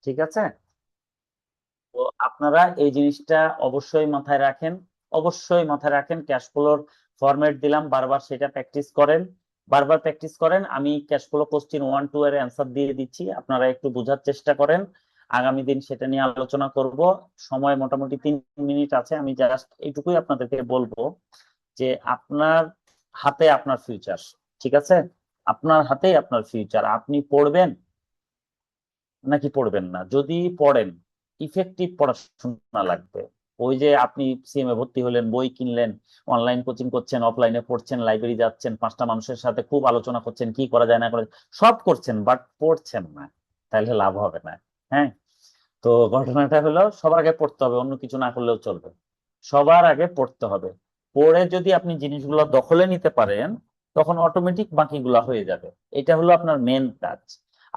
ঠিক আছে। তো আপনারা এই জিনিসটা অবশ্যই মাথায় রাখেন, অবশ্যই মাথায় রাখেন। ক্যাশ ফ্লোর ফরম্যাট দিলাম, বারবার সেটা প্র্যাকটিস করেন, বারবার প্র্যাকটিস করেন। আমি ক্যাশ ফ্লো কোশ্চিন 1 2 এর অ্যান্সার দিয়ে দিচ্ছি, আপনারা একটু বোঝার চেষ্টা করেন। আগামী দিন সেটা নিয়ে আলোচনা করব। সময় মোটামুটি 3 মিনিট আছে, আমি জাস্ট এইটুকুই আপনাদেরকে বলবো যে আপনার হাতে আপনার ফিউচার। ঠিক আছে, আপনার হাতেই আপনার ফিউচার। আপনি পড়বেন নাকি পড়বেন না। যদি পড়েন, ইফেক্টিভ পড়াশোনা লাগবে। ওই যে আপনি সিএমএ ভর্তি হলেন, বই কিনলেন, অনলাইন কোচিং করছেন, অফলাইনে পড়ছেন, লাইব্রেরি যাচ্ছেন, 5টা মানুষের সাথে খুব আলোচনা করছেন, কি করা যায় না করে সব করছেন, বাট পড়ছেন না, তাহলে লাভ হবে না। হ্যাঁ, তো ঘটনাটা হলো সবার আগে পড়তে হবে, অন্য কিছু না করলেও চলবে। সবার আগে পড়তে হবে। পড়ে যদি আপনি জিনিসগুলো দখলে নিতে পারেন, তখন অটোমেটিক বাকিগুলা হয়ে যাবে। এটা হলো আপনার মেন কাজ।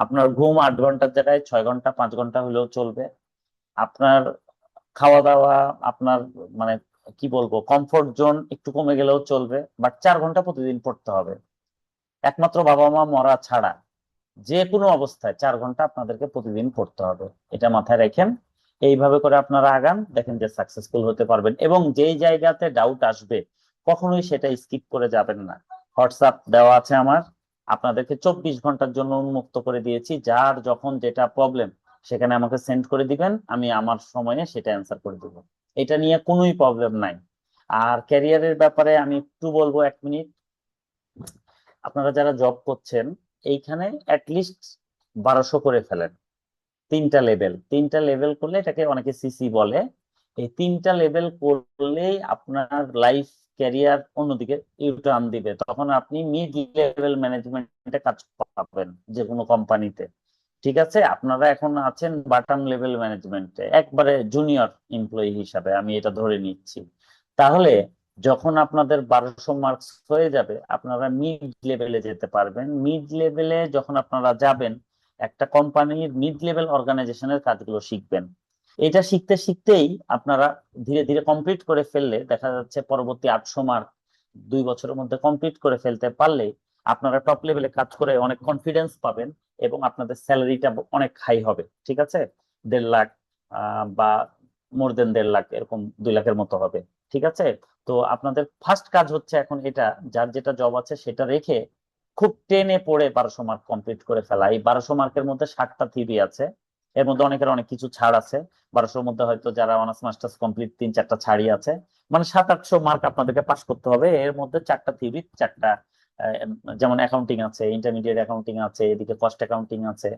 আপনার ঘুম 8 ঘন্টার জায়গায় 6 ঘন্টা 5 ঘন্টা হলেও চলবে। আপনার খাওয়া দাওয়া, আপনার মানে কি বলবো, কমফোর্ট জোন একটু কমে গেলেও চলবে, বাট 4 ঘন্টা প্রতিদিন পড়তে হবে। একমাত্র বাবা মা মরা ছাড়া যে কোনো অবস্থায় 4 ঘন্টা আপনাদেরকে প্রতিদিন পড়তে হবে। এটা মাথায় রাখেন। এইভাবে করে আপনারা আগান, দেখেন যে সাকসেসফুল হতে পারবেন। এবং যেই জায়গাতে ডাউট আসবে, কখনোই সেটা স্কিপ করে যাবেন না। হোয়াটসঅ্যাপ দেওয়া আছে আমার, আপনাদেরকে 24 ঘন্টার জন্য উন্মুক্ত করে দিয়েছি। যার যখন যেটা প্রবলেম, সেখানে আমাকে সেন্ড করে দিবেন, আমি আমার সময়ে সেটা অ্যান্সার করে দিব। এটা নিয়ে কোনোই প্রবলেম নাই। আর ক্যারিয়ারের ব্যাপারে আমি একটু বলবো, 1 মিনিট। আপনারা যারা জব করছেন, এইখানে অ্যাটলিস্ট 1200 করে ফেলেন। 3টা লেভেল করলে, এটাকে অনেকে সিসি বলে, এই 3টা লেভেল করলেই আপনার লাইফ ক্যারিয়ার অন্যদিকে ইউটার্ন দিবে। তখন আপনি মিড লেভেল ম্যানেজমেন্টে কাজ পাবেন যে কোনো কোম্পানিতে। ঠিক আছে, আপনারা এখন আছেন বাটাম লেভেল ম্যানেজমেন্টে, একবারে জুনিয়র এমপ্লয়ি হিসাবে আমি এটা ধরে নিচ্ছি। তাহলে যখন আপনাদের 1200 মার্কস হয়ে যাবে, আপনারা মিড লেভেলে যেতে পারবেন। মিড লেভেলে যখন আপনারা যাবেন, একটা কোম্পানির মিড লেভেল অর্গানাইজেশনের কাজগুলো শিখবেন। এটা শিখতে শিখতেই আপনারা ধীরে ধীরে কমপ্লিট করে ফেললে, দেখা যাচ্ছে পরবর্তী 800 মার্ক 2 বছরের মধ্যে কমপ্লিট করে ফেলতে পারলে আপনারা টপ লেভেলে কাজ করে অনেক কনফিডেন্স পাবেন, এবং আপনাদের স্যালারিটা অনেক হাই হবে। ঠিক আছে, 1.5 লাখ বা মোর দেন 1.5 লাখ, এরকম 2 লাখের মতো হবে। ঠিক আছে, তো আপনাদের ফার্স্ট কাজ হচ্ছে এখন এটা, যার যেটা জব আছে সেটা রেখে খুব টেনে পড়ে 1200 মার্ক কমপ্লিট করে ফেলা। এই 1200 মার্কের মধ্যে 60টা থিওরি আছে, এর মধ্যে অনেকের অনেক কিছু ছাড় আছে। 1200-র মধ্যে হয়তো যারা অনার্স মাস্টার্স কমপ্লিট 3 4টা ছাড়ি আছে, মানে 700 800 মার্ক আপনাদেরকে পাস করতে হবে। এর মধ্যে 4টা থিওরি, 4টা যেমন অ্যাকাউন্টিং আছে, ইন্টারমিডিয়েট অ্যাকাউন্টিং আছে, এদিকে কস্ট অ্যাকাউন্টিং আছে।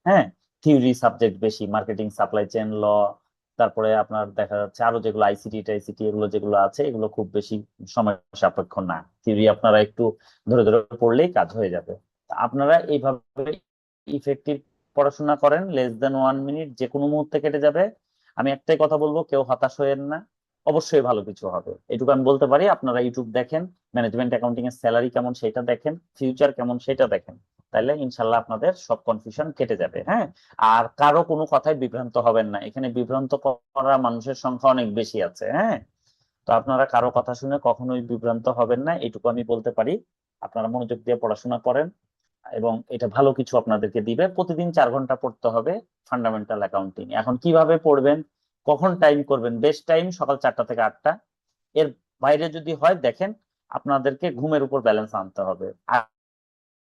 হ্যাঁ, থিওরি সাবজেক্ট বেশি, মার্কেটিং, সাপ্লাই চেইন, ল, তারপরে আপনার দেখা যাচ্ছে আরো যেগুলো আইসিটি টাইসিটি এগুলো যেগুলো আছে, এগুলো খুব বেশি সময় সাপেক্ষ না। থিওরি আপনারা একটু ধরে ধরে পড়লেই কাজ হয়ে যাবে। তা আপনারা এইভাবে ইফেক্টিভ পড়াশোনা করেন, লেস দেন 1 মিনিট যে কোনো মুহূর্তে কেটে যাবে। আমি একটাই কথা বলবো, কেউ হতাশ হয়েন না, অবশ্যই ভালো কিছু হবে, এটুকু আমি বলতে পারি। আপনারা ইউটিউব দেখেন, ম্যানেজমেন্ট অ্যাকাউন্টিং এর স্যালারি কেমন সেটা দেখেন, ফিউচার কেমন সেটা দেখেন, তাহলে ইনশাল্লাহ আপনাদের সব কনফিউশন কেটে যাবে। হ্যাঁ, আর কারো কোনো কথায় বিভ্রান্ত হবেন না, এখানে বিভ্রান্ত করা মানুষের সংখ্যা অনেক বেশি আছে। হ্যাঁ, তো আপনারা কারো কথা শুনে কখনোই বিভ্রান্ত হবেন না, এটুকু আমি বলতে পারি। আপনারা মনোযোগ দিয়ে পড়াশোনা করেন, এবং এটা ভালো কিছু আপনাদেরকে দিবে। প্রতিদিন 4 ঘন্টা পড়তে হবে ফান্ডামেন্টাল অ্যাকাউন্টিং। এখন কিভাবে পড়বেন, কখন টাইম করবেন, বেস্ট টাইম সকাল 4টা থেকে 8টা। এর বাইরে যদি হয় দেখেন, আপনাদেরকে ঘুমের উপর ব্যালেন্স আনতে হবে।